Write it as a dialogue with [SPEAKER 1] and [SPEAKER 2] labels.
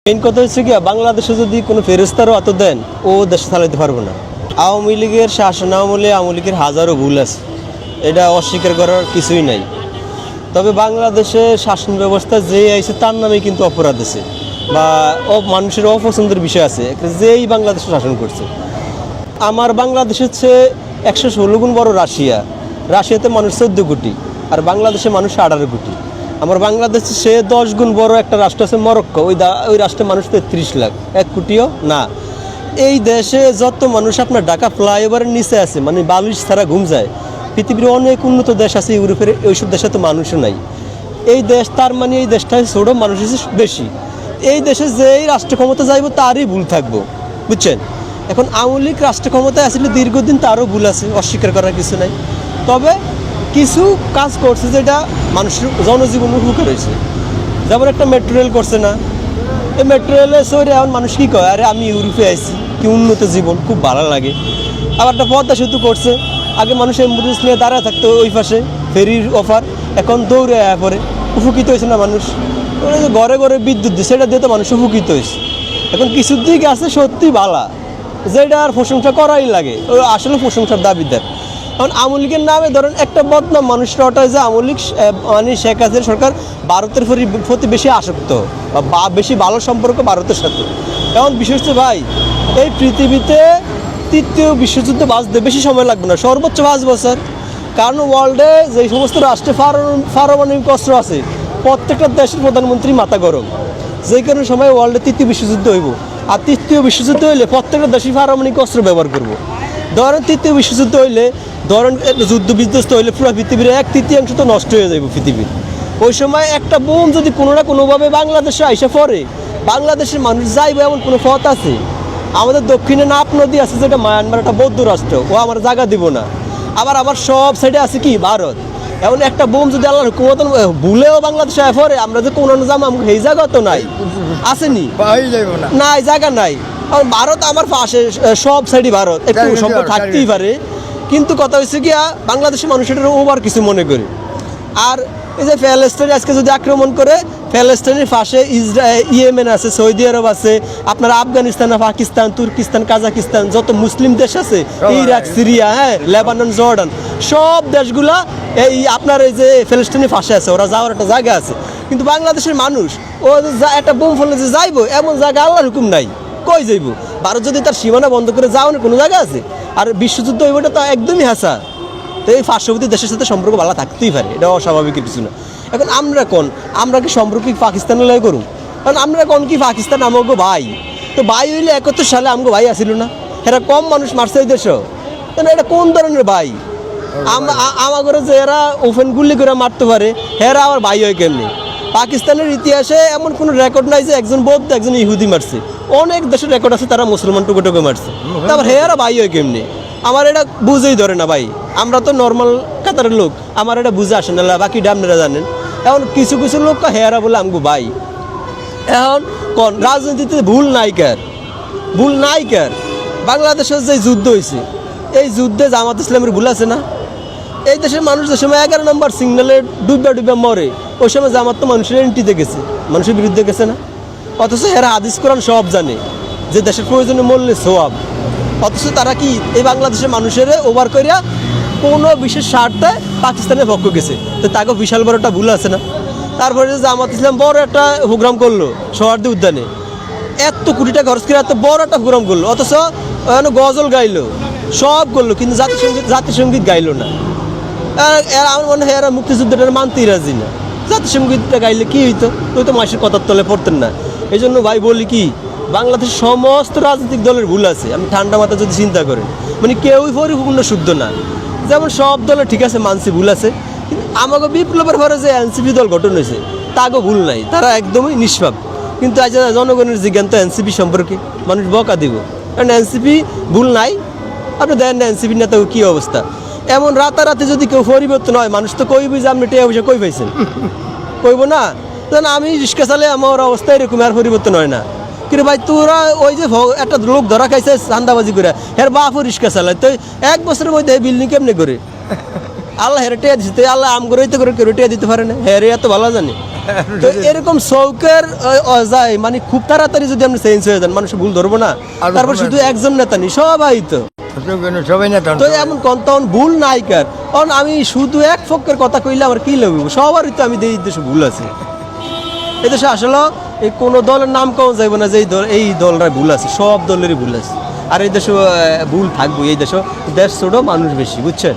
[SPEAKER 1] Main কথা হচ্ছে কি, বাংলাদেশে যদি কোনো ফেরেস্তারও অত দেন, ও দেশ চালাতে পারবো না। আওয়ামী লীগের শাসন আমলে আওয়ামী লীগের হাজারো ভুল আছে, এটা অস্বীকার করার কিছুই নাই। তবে বাংলাদেশে শাসন ব্যবস্থা যে আইছে তার নামে কিন্তু অপরাধ আছে বা মানুষের অপছন্দের বিষয় আছে, যেই বাংলাদেশে শাসন করছে। আমার বাংলাদেশের চেয়ে 116 গুণ বড় রাশিয়া। রাশিয়াতে মানুষ 14 কোটি আর বাংলাদেশে মানুষ 18 কোটি। আমার বাংলাদেশে সে 10 গুণ বড় একটা রাষ্ট্র আছে মরক্কো, ওই রাষ্ট্রের মানুষ 33 লাখ, 1 কোটিও না। এই দেশে যত মানুষ আপনার ঢাকা ফ্লাইওভারের নিচে আছে, মানে বালিশ ছাড়া ঘুম যায়। পৃথিবীর অনেক উন্নত দেশ আছে ইউরোপের, ওইসব দেশে তো মানুষও নাই। এই দেশ, তার মানে এই দেশটায় ছোটো, মানুষ বেশি। এই দেশে যেই রাষ্ট্র ক্ষমতা যাইব তারই ভুল থাকবো, বুঝছেন? এখন আওয়ামী লীগ রাষ্ট্র ক্ষমতায় আসলে দীর্ঘদিন, তারও ভুল আছে, অস্বীকার করার কিছু নাই। তবে কিছু কাজ করছে যেটা মানুষের জনজীবন উপকার হয়েছে। যেমন একটা মেট্রো রেল করছে না, এই মেট্রো রেলে সরে এখন মানুষ কী কয়, আরে আমি ইউরোপে আইছি, কি উন্নত জীবন, খুব ভালো লাগে। আবার একটা পদ্মা সেতু করছে, আগে মানুষ অ্যাম্বুলেন্স নিয়ে দাঁড়ায় থাকতো ওই পাশে, ফেরির অফার, এখন দৌড়ে আয়া পরে উপকৃত হয়েছে না মানুষ। ঘরে ঘরে বিদ্যুৎ দিয়ে, সেটা দিয়ে তো মানুষ উপকৃত হয়েছে। এখন কিছু দিক আছে সত্যি ভালো, যেটা আর প্রশংসা করাই লাগে, ওই আসলে প্রশংসার দাবিদার। কারণ আওয়ামী লীগের নামে ধরেন একটা বদনাম মানুষরা ওটায় যে আওয়ামী লীগ মানে শেখ হাসিনার সরকার ভারতের প্রতি বেশি আসক্ত বা বেশি ভালো সম্পর্ক ভারতের সাথে। এখন বিশেষ করে ভাই, এই পৃথিবীতে তৃতীয় বিশ্বযুদ্ধ বাঁচতে বেশি সময় লাগবে না, সর্বোচ্চ 5 বছর। কারণ ওয়ার্ল্ডে যে সমস্ত রাষ্ট্রে পারমাণবিক অস্ত্র আছে, প্রত্যেকটা দেশের প্রধানমন্ত্রী মাথা গরম, যে কোনো সময় ওয়ার্ল্ডে তৃতীয় বিশ্বযুদ্ধ হইব। আর তৃতীয় বিশ্বযুদ্ধ হইলে প্রত্যেকটা দেশই পারমাণবিক অস্ত্র ব্যবহার করবো। ধরেন তৃতীয় বিশ্বযুদ্ধ হইলে, ধরেন যুদ্ধ বিধ্বস্ত হইলে পুরো পৃথিবীর 1/3 তো নষ্ট হয়ে যাবে পৃথিবীর। ওই সময় একটা বোম যদি কোনো না কোনোভাবে বাংলাদেশে আইসা পড়ে, বাংলাদেশের মানুষ যাইবে এমন কোনো পথ আছে? আমাদের দক্ষিণে নাপ নদী আছে, যেটা মায়ানমার, একটা বৌদ্ধ রাষ্ট্র, ও আমার জায়গা দিব না। আবার আমার সব সাইডে আছে কি ভারত। এমন একটা বোম যদি আল্লাহর হুকুমত ভুলেও বাংলাদেশে আয় পড়ে, আমরা যে কোনো জামা এই জায়গা তো নাই, আসেনি, নাই জায়গা নাই। ভারত আমার পাশে, সব সাইডই ভারত, একটু সম্পর্ক থাকতেই পারে। কিন্তু কথা হচ্ছে কি, বাংলাদেশের মানুষ এটার ওভার কিছু মনে করে। আর এই যে প্যালেস্টাইন আজকে যদি আক্রমণ করে, প্যালেস্টাইনের পাশে ইয়েমেন আছে, সৌদি আরব আছে, আপনার আফগানিস্তান, পাকিস্তান, তুর্কিস্তান, কাজাকিস্তান, যত মুসলিম দেশ আছে, ইরাক, সিরিয়া, হ্যাঁ, লেবানন, জর্ডান, সব দেশগুলা এই আপনার এই যে প্যালেস্টাইনের পাশে আছে, ওরা যাওয়ার একটা জায়গা আছে। কিন্তু বাংলাদেশের মানুষ ও একটা বোম ফেলে যে যাইবো, এমন জায়গা আল্লাহর হুকুম নাই, কই যাইব? ভারত যদি তার সীমানা বন্ধ করে যাওয়ার কোনো জায়গা আছে? আর বিশ্বযুদ্ধ হইবটা তো একদমই হাসা। তো এই পার্শ্ববর্তী দেশের সাথে সম্পর্ক ভালো থাকতেই পারে, এটা অস্বাভাবিক কিছু না। এখন আমরা কি সম্পর্ক পাকিস্তানের লয় করুন? কারণ আমরা কোন কি পাকিস্তান আমাকে ভাই, তো ভাই হইলে 71 সালে আমাকে ভাই আসিল না? এরা কম মানুষ মারছে এই দেশও, তাহলে এটা কোন ধরনের ভাই? আমাকে যে এরা ওপেন গুলি করে মারতে পারে, এরা আবার ভাই হয় কেমনি? পাকিস্তানের ইতিহাসে এমন কোনো রেকর্ড নাই যে একজন বৌদ্ধ একজন ইহুদি মারছে। অনেক দেশের রেকর্ড আছে তারা মুসলমান টুকো মারছে, তারপর হেয়ারা ভাই হয় কেমনি? আমার এটা বুঝেই ধরে না ভাই। আমরা তো নর্মাল কাতারের লোক, আমার এটা বুঝে আসে না, বাকি আপনারা জানেন। এখন কিছু কিছু লোক হেয়ারা বলে আমগো ভাই। এখন কোন রাজনীতিতে ভুল নাই কার? বাংলাদেশের যে যুদ্ধ হয়েছে, এই যুদ্ধে জামাত ইসলামের ভুল আছে না? এই দেশের মানুষ যে সময় 11 নম্বর সিগন্যালে ডুবে মরে, ওই সময় জামাত তো মানুষের এন্ট্রিতে গেছে, মানুষের বিরুদ্ধে গেছে না? অথচ এরা হাদিস কোরআন সব জানে যে দেশের প্রয়োজনে মরলে সোয়াব। অথচ তারা কি এই বাংলাদেশের মানুষের ওভার করিয়া কোনো বিশেষ স্বার্থে পাকিস্তানের পক্ষ গেছে, তো তাকে বিশাল বড় একটা ভুল আছে না? তারপরে যে জামাত ইসলাম বড় একটা প্রোগ্রাম করলো সোহরাওয়ার্দী উদ্যানে, এত কোটি টাকা খরচ করে এত বড় একটা প্রোগ্রাম করলো, অথচ গজল গাইলো, সব করলো, কিন্তু জাতিসঙ্গীত গাইলো না। আমার মনে হয় এরা মুক্তিযুদ্ধটা মানতেই রাজি না। জাতিসঙ্গীতটা গাইলে কি হইতো? ওই তো মাসের কথার তলে পড়তেন না। এই জন্য ভাই বলি কি, বাংলাদেশের সমস্ত রাজনৈতিক দলের ভুল আছে। আমি ঠান্ডা মাথা যদি চিন্তা করেন, মানে কেউই পরিপূর্ণ শুদ্ধ না। যেমন সব দলে ঠিক আছে, মানসি ভুল আছে, কিন্তু আমাকে বিপ্লবের পরে যে এনসিপি দল গঠন হয়েছে তাকেও ভুল নাই, তারা একদমই নিষ্পাপ। কিন্তু আজ জনগণের জিজ্ঞান তো এনসিপি সম্পর্কে মানুষ বকা দিব, কারণ এনসিপি ভুল নাই। আপনি দেখেন না এনসিপির নেতা কী অবস্থা। এমন রাতারাতি যদি কেউ পরিবর্তন হয়, মানুষ তো কইবই যে আপনি টেয়া পয়সা কই পাইছেন, কইব না? কারণ আমি রিক্সা চালে আমার অবস্থা এরকম, আর পরিবর্তন হয় না। কিন্তু ভাই তোরা ওই যে একটা লোক ধরা খাইছে চান্দাবাজি করে, হের বাপও রিক্সা চালায়, তো 1 বছরের মধ্যে বিল্ডিং কেমনে করে? আল্লাহ হেরে টেয়া দিচ্ছে, আল্লাহ আম করে করে কেউ টেয়া দিতে পারে না, হেরে এত ভালো জানে। তো এরকম চৌকের যায় মানে খুব তাড়াতাড়ি যদি আপনি চেঞ্জ হয়ে যান মানুষ ভুল ধরবো না। তারপর শুধু একজন নেতা নেই, সবাই তো
[SPEAKER 2] সবাই নেতা
[SPEAKER 1] তো এমন তখন ভুল নাই কার। কারণ আমি শুধু এক পক্ষের কথা কইলে আমার কি লাগবে, সবারই তো আমি এই দেশে ভুল আছে। এই দেশে আসলে এই কোনো দলের নাম কম যাইব না যে এই দলরা ভুল আছে, সব দলেরই ভুল আছে। আর এই দেশে ভুল থাকবো, এই দেশে দেশ ছোট মানুষ বেশি, বুঝছেন।